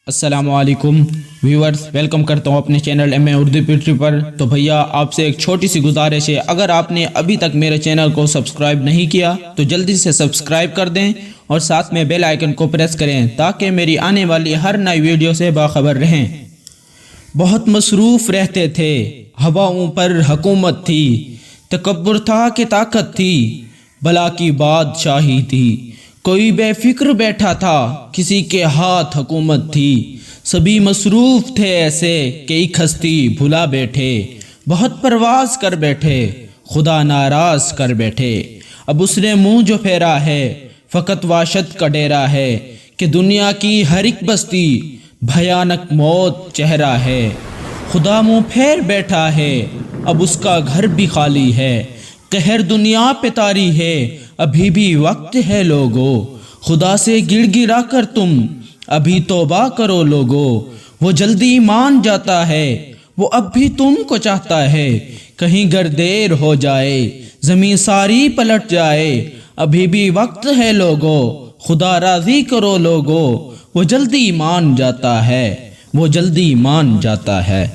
السلام علیکم viewers, welcome کرتا ہوں اپنے چینل اردو پیٹری پر۔ تو بھیا آپ سے ایک چھوٹی سی گزارش ہے، اگر آپ نے ابھی تک میرے چینل کو سبسکرائب نہیں کیا تو جلدی سے سبسکرائب کر دیں اور ساتھ میں بیل آئیکن کو پریس کریں تاکہ میری آنے والی ہر نئی ویڈیو سے باخبر رہیں۔ بہت مصروف رہتے تھے، ہواؤں پر حکومت تھی، تکبر تھا کہ طاقت تھی، بلا کی بادشاہی تھی، کوئی بے فکر بیٹھا تھا، کسی کے ہاتھ حکومت تھی، سبھی مصروف تھے ایسے کہ ایک ہستی بھلا بیٹھے، بہت پرواز کر بیٹھے، خدا ناراض کر بیٹھے۔ اب اس نے منہ جو پھیرا ہے، فقط وحشت کا ڈیرا ہے کہ دنیا کی ہر ایک بستی بھیانک موت چہرہ ہے۔ خدا منہ پھیر بیٹھا ہے، اب اس کا گھر بھی خالی ہے، قہر دنیا پہ طاری ہے، ابھی بھی وقت ہے لوگو، خدا سے گڑ گڑا کر تم ابھی توبہ کرو لوگو۔ وہ جلدی مان جاتا ہے، وہ اب بھی تم کو چاہتا ہے، کہیں گر دیر ہو جائے، زمین ساری پلٹ جائے، ابھی بھی وقت ہے لوگو، خدا راضی کرو لوگو۔ وہ جلدی مان جاتا ہے، وہ جلدی مان جاتا ہے۔